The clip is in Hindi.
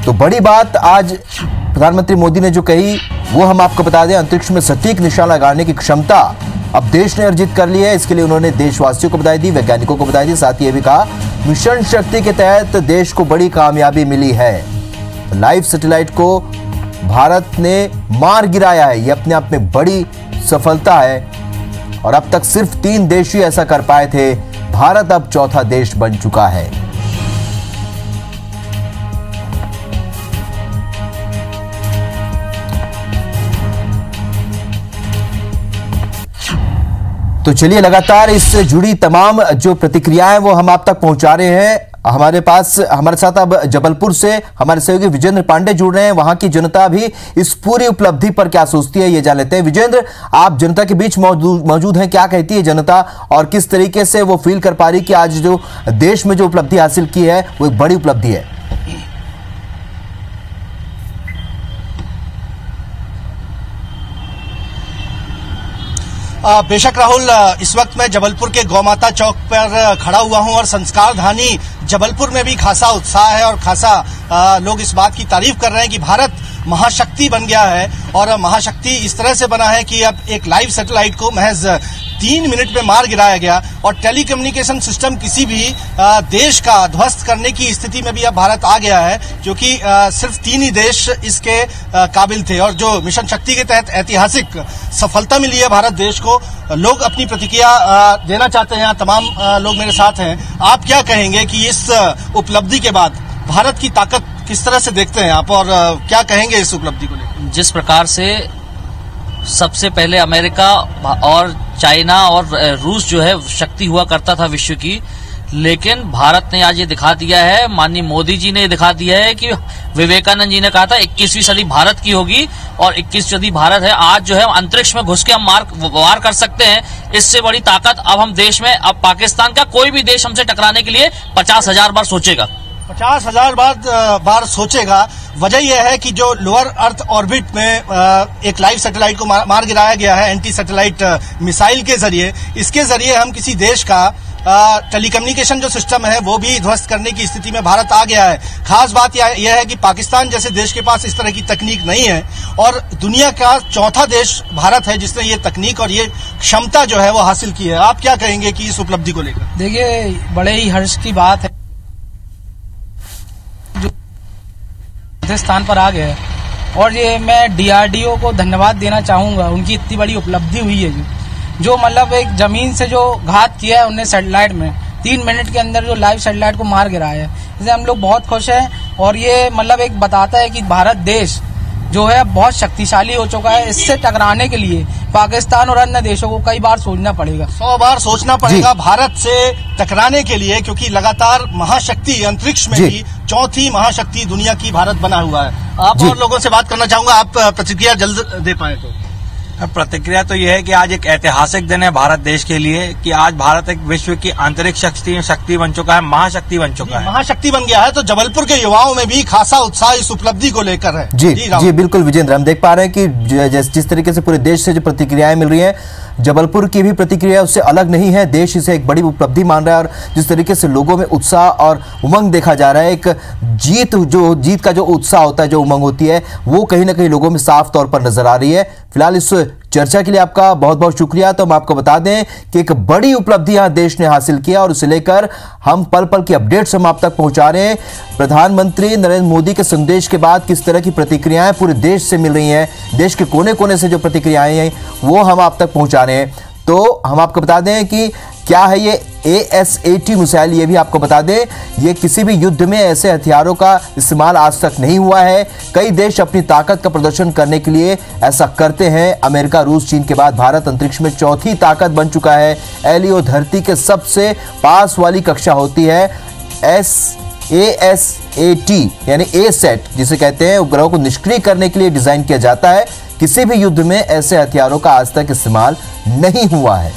तो बड़ी बात आज प्रधानमंत्री मोदी ने जो कही वो हम आपको बता दें, अंतरिक्ष में सटीक निशाना लगाने की क्षमता अब देश ने अर्जित कर ली है। इसके लिए उन्होंने देशवासियों को बधाई दी, वैज्ञानिकों को बधाई दी, साथ ही ये भी कहा मिशन शक्ति के तहत देश को बड़ी कामयाबी मिली है। लाइव सैटेलाइट को भारत ने मार गिराया है, ये अपने आप में बड़ी सफलता है और अब तक सिर्फ 3 देश ही ऐसा कर पाए थे। भारत अब चौथा देश बन चुका है। तो चलिए लगातार इससे जुड़ी तमाम जो प्रतिक्रियाएं वो हम आप तक पहुंचा रहे हैं। हमारे साथ अब जबलपुर से हमारे सहयोगी विजेंद्र पांडे जुड़ रहे हैं। वहां की जनता भी इस पूरी उपलब्धि पर क्या सोचती है ये जान लेते हैं। विजेंद्र, आप जनता के बीच मौजूद हैं, क्या कहती है जनता और किस तरीके से वो फील कर पा रही कि आज जो देश में जो उपलब्धि हासिल की है वो एक बड़ी उपलब्धि है? बेशक राहुल, इस वक्त मैं जबलपुर के गौमाता चौक पर खड़ा हुआ हूं और संस्कार धानी जबलपुर में भी खासा उत्साह है और खासा लोग इस बात की तारीफ कर रहे हैं कि भारत महाशक्ति बन गया है। और महाशक्ति इस तरह से बना है कि अब एक लाइव सैटेलाइट को महज 3 मिनट में मार गिराया गया और टेलीकम्युनिकेशन सिस्टम किसी भी देश का ध्वस्त करने की स्थिति में भी अब भारत आ गया है, क्योंकि सिर्फ 3 ही देश इसके काबिल थे। और जो मिशन शक्ति के तहत ऐतिहासिक सफलता मिली है भारत देश को, लोग अपनी प्रतिक्रिया देना चाहते हैं। तमाम लोग मेरे साथ हैं। आप क्या कहेंगे कि इस उपलब्धि के बाद भारत की ताकत किस तरह से देखते हैं आप और क्या कहेंगे इस उपलब्धि को लेकर? जिस प्रकार से सबसे पहले अमेरिका और चाइना और रूस जो है शक्ति हुआ करता था विश्व की, लेकिन भारत ने आज ये दिखा दिया है, माननीय मोदी जी ने दिखा दिया है कि विवेकानंद जी ने कहा था 21वीं सदी भारत की होगी और 21वीं सदी भारत है। आज जो है अंतरिक्ष में घुस के हम वार कर सकते हैं। इससे बड़ी ताकत अब हम देश में, अब पाकिस्तान का कोई भी देश हमसे टकराने के लिए 50,000 बार सोचेगा। 50,000 बार सोचेगा। वजह यह है कि जो लोअर अर्थ ऑर्बिट में एक लाइव सैटेलाइट को मार गिराया गया है एंटी सैटेलाइट मिसाइल के जरिए, इसके जरिए हम किसी देश का टेलीकम्युनिकेशन जो सिस्टम है वो भी ध्वस्त करने की स्थिति में भारत आ गया है। खास बात यह है कि पाकिस्तान जैसे देश के पास इस तरह की तकनीक नहीं है और दुनिया का चौथा देश भारत है जिसने ये तकनीक और ये क्षमता जो है वो हासिल की है। आप क्या कहेंगे कि इस उपलब्धि को लेकर? देखिए, बड़े ही हर्ष की बात है जो स्थान पर आ गए और ये मैं डीआरडीओ को धन्यवाद देना चाहूंगा। उनकी इतनी बड़ी उपलब्धि हुई है जो मतलब एक जमीन से जो घात किया है उन्हें सैटेलाइट में 3 मिनट के अंदर जो लाइव सैटेलाइट को मार गिराया है, इससे हम लोग बहुत खुश हैं। और ये मतलब एक बताता है कि भारत देश जो है बहुत शक्तिशाली हो चुका है। इससे टकराने के लिए पाकिस्तान और अन्य देशों को कई बार सोचना पड़ेगा, 100 बार सोचना पड़ेगा भारत से टकराने के लिए, क्योंकि लगातार महाशक्ति अंतरिक्ष में भी चौथी महाशक्ति दुनिया की भारत बना हुआ है। आप और लोगों से बात करना चाहूंगा, आप प्रतिक्रिया जल्द दे पाए तो। प्रतिक्रिया तो यह है कि आज एक ऐतिहासिक दिन है भारत देश के लिए कि आज भारत एक विश्व की अंतरिक्ष शक्ति बन चुका है, महाशक्ति बन चुका है, महाशक्ति बन गया है। तो जबलपुर के युवाओं में भी खासा उत्साह इस उपलब्धि को लेकर है। जी बिल्कुल विजेंद्र, हम देख पा रहे हैं कि जिस तरीके से पूरे देश से जो प्रतिक्रियाएं मिल रही हैं, जबलपुर की भी प्रतिक्रिया उससे अलग नहीं है। देश इसे एक बड़ी उपलब्धि मान रहा है और जिस तरीके से लोगों में उत्साह और उमंग देखा जा रहा है, एक जीत का जो उत्साह होता है, जो उमंग होती है, वो कहीं ना कहीं लोगों में साफ तौर पर नजर आ रही है। फिलहाल इस चर्चा के लिए आपका बहुत बहुत शुक्रिया। तो हम आपको बता दें कि एक बड़ी उपलब्धि यहां देश ने हासिल किया और उसे लेकर हम पल पल की अपडेट्स हम आप तक पहुंचा रहे हैं। प्रधानमंत्री नरेंद्र मोदी के संदेश के बाद किस तरह की प्रतिक्रियाएं पूरे देश से मिल रही हैं, देश के कोने कोने से जो प्रतिक्रियाएं हैं वो हम आप तक पहुंचा रहे हैं। तो हम आपको बता दें कि क्या है ये ASAT मिसाइल, ये भी आपको बता दें, ये किसी भी युद्ध में ऐसे हथियारों का इस्तेमाल आज तक नहीं हुआ है। कई देश अपनी ताकत का प्रदर्शन करने के लिए ऐसा करते हैं। अमेरिका, रूस, चीन के बाद भारत अंतरिक्ष में चौथी ताकत बन चुका है। LEO धरती के सबसे पास वाली कक्षा होती है ASAT यानी ASAT जिसे कहते हैं, उपग्रहों को निष्क्रिय करने के लिए डिजाइन किया जाता है। किसी भी युद्ध में ऐसे हथियारों का आज तक इस्तेमाल नहीं हुआ है।